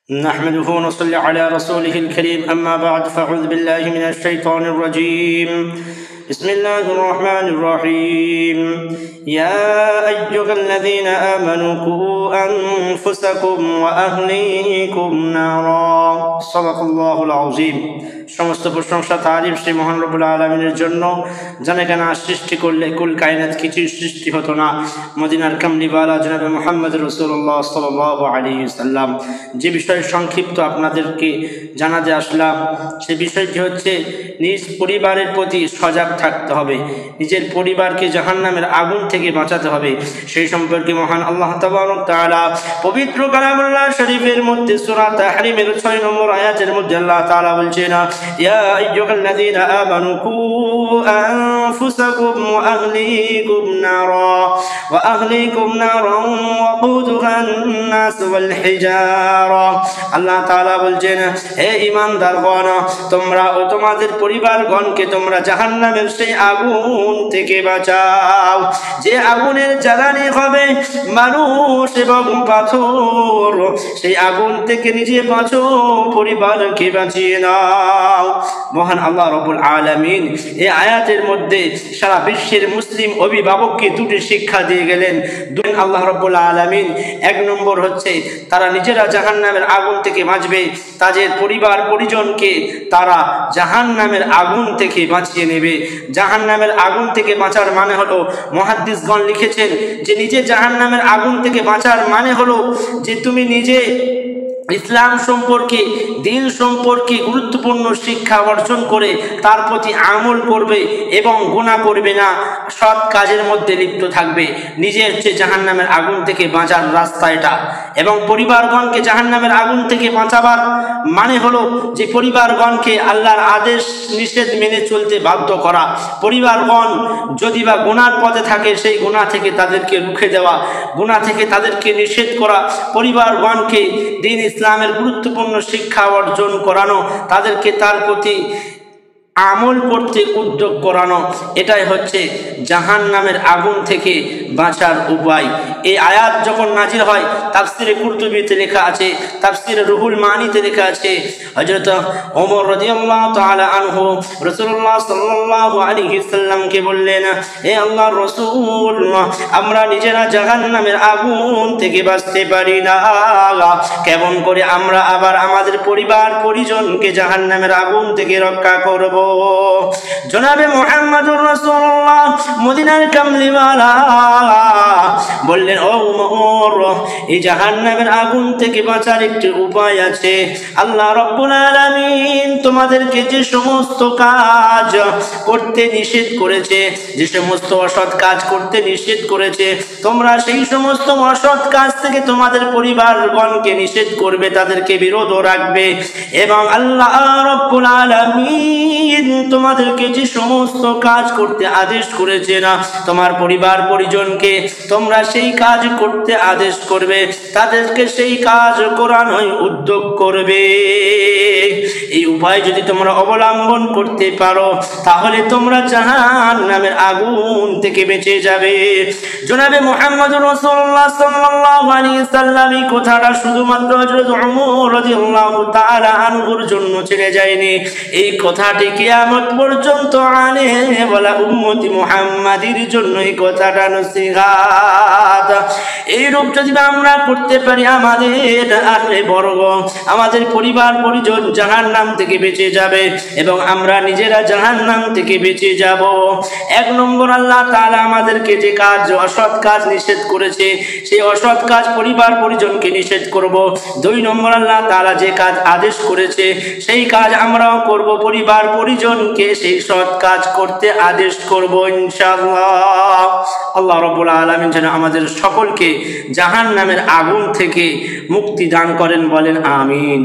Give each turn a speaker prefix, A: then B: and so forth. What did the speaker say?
A: نحمده ونصلي على رسوله الكريم أما بعد فأعوذ بالله من الشيطان الرجيم بسم الله الرحمن الرحيم يا أيها الذين آمنوا قوا أنفسكم وأهليكم نارا صدق الله العظيم সমস্ত প্রশংসা তারিফ সেই মহান রব্বুল আলামিনের জন্য জানে কেন সৃষ্টি করলে কুল কায়নাত কিছু সৃষ্টি হতো না। মদিনার কামলিওয়ালা জনাবে মুহাম্মদ রাসূলুল্লাহ সাল্লাল্লাহু আলাইহি ওয়াসাল্লাম যে বিষয় সংক্ষিপ্ত আপনাদেরকে জানাতে আসলাম সে বিষয়টি হচ্ছে নিজ পরিবারের প্রতি সজাগ থাকতে হবে, নিজের পরিবারকে জাহান্নামের আগুন থেকে বাঁচাতে হবে। সেই সম্পর্কে মহান আল্লাহ তাবারক তাআলা পবিত্র কালামুল্লাহ শরীফের মধ্যে সূরা তাহরিমের 6 নম্বর আয়াতের মধ্যে আল্লাহ তাআলা বলছেন يا أيها الذين آمنوا قوا أنفسكم وأهليكم نارا وقودها الناس والحجارة আল্লাহ তাআলা বলছেন হে ঈমানদারগণ তোমরা ও তোমাদের পরিবারগণকে তোমরা জাহান্নামের সেই আগুন থেকে বাঁচাও যে আগুনের জ্বালানি হবে মানুষ এবং পাথর। সেই আগুন থেকে নিজে বাঁচো, পরিবারকে বাঁচিয়ে নাও। মহান আল্লাহ রাব্বুল আলামিন এই আয়াতের মধ্যে সারা বিশ্বের মুসলিম অভিভাবককে দুটি শিক্ষা দিয়ে গেলেন। দুই আল্লাহ রাব্বুল আলামিন এক নম্বর হচ্ছে তারা নিজেরা জাহান্নামের আগুন থেকে বাঁচবে, তাদের পরিবার পরিজনকে তারা জাহান্নামের আগুন থেকে বাঁচিয়ে নেবে। জাহান্নামের আগুন থেকে বাঁচার মানে হলো মুহাদ্দিসগণ লিখেছেন যে নিজে জাহান্নামের আগুন থেকে বাঁচার মানে হলো যে তুমি নিজে ইসলাম সম্পর্কে দিন সম্পর্কে গুরুত্বপূর্ণ শিক্ষা অর্জন করে তার প্রতি আমল করবে এবং গুনাহ করবে না, সৎ কাজের মধ্যে লিপ্ত থাকবে। নিজে হচ্ছে জাহান্নামের আগুন থেকে বাঁচার রাস্তা এটা। এবং পরিবারগণকে জাহান্নামের আগুন থেকে বাঁচাবার মানে হলো যে পরিবারগণকে আল্লাহর আদেশ নিষেধ মেনে চলতে বাধ্য করা। পরিবারগণ যদি বা গুনার পথে থাকে সেই গুনাহ থেকে তাদেরকে রুখে দেওয়া, গুনাহ থেকে তাদেরকে নিষেধ করা, পরিবারগণকে দিন ইসলামের গুরুত্বপূর্ণ শিক্ষা অর্জন করানো, তাদেরকে তার প্রতি আমল করতে উদ্যোগ করানো, এটাই হচ্ছে জাহান্নামের আগুন থেকে বাঁচার উপায়। এই আয়াত যখন নাজিল হয় তাফসিরে কুরতুবীতে লেখা আছে, তাফসিরে রুহুল মানিতে লেখা আছে হযরত ওমর রাদিয়াল্লাহু তাআলা আনহু রাসূলুল্লাহ সাল্লাল্লাহু আলাইহি সাল্লামকে বললেন, হে আল্লাহর রাসূল আমরা নিজেরা জাহান্নামের আগুন থেকে বাঁচতে পারি না, কেমন করে আমরা আবার আমাদের পরিবার পরিজনকে জাহান্নামের আগুন থেকে রক্ষা করব? জনাবে মুহাম্মদুর রাসূলুল্লাহ মদিনার কামলিওয়ালা বললেন, ও ওমর এই জাহান্নামের আগুন থেকে বাঁচার একটি উপায় আছে। আল্লাহ রাব্বুল আলামিন তোমাদেরকে যে সমস্ত কাজ করতে নিষেধ করেছে, যে সমস্ত অসৎ কাজ করতে নিষেধ করেছে, তোমরা সেই সমস্ত অসৎ কাজ থেকে তোমাদের পরিবারগণকে নিষেধ করবে, তাদেরকে বিরত রাখবে। এবং আল্লাহ রাব্বুল আলামিন তোমাদেরকে যে সমস্ত কাজ করতে আদেশ করেছে না তোমার পরিবার পরিজনকে তোমরা সেই কাজ করতে আদেশ করবে, তাদেরকে সেই কাজ করানোর উদ্যোগ করবে। এই উপায় যদি তোমরা অবলম্বন করতে পারো তাহলে তোমরা জাহান্নামের আগুন থেকে বেঁচে যাবে। জনাবে মুহাম্মদুর রাসূলুল্লাহ সাল্লাল্লাহু আলাইহি সাল্লাম এই কথাটা শুধুমাত্র হযরত ওমর রাদিয়াল্লাহু তাআলা আনহুর জন্য ছেড়ে যায়নি, এই কথাটি কিয়ামত পর্যন্ত আনে বলা উম্মতি মুহাম্মাদির জন্য এই কথাটা নসিহত। এই রূপ যদি আমরা করতে পারি আমাদের আহলে বর্গ, আমাদের পরিবার পরিজন জাহান্নাম থেকে বেঁচে যাবে এবং আমরা নিজেরা জাহান্নাম থেকে বেঁচে যাব। এক নম্বর আল্লাহ তাআলা আমাদেরকে যে কাজ অসৎ কাজ নিষেধ করেছে সেই অসৎ কাজ পরিবার পরিজনকে নিষেধ করব। দুই নম্বর আল্লাহ তাআলা যে কাজ আদেশ করেছে সেই কাজ আমরাও করব, পরিবার পরিজনকে সেই সৎ কাজ করতে আদেশ করব ইনশাআল্লাহ। আল্লাহ রাব্বুল আলামিন যেন আমাদের সকলকে জাহান্নামের আগুন থেকে মুক্তি দান করেন, বলেন আমিন।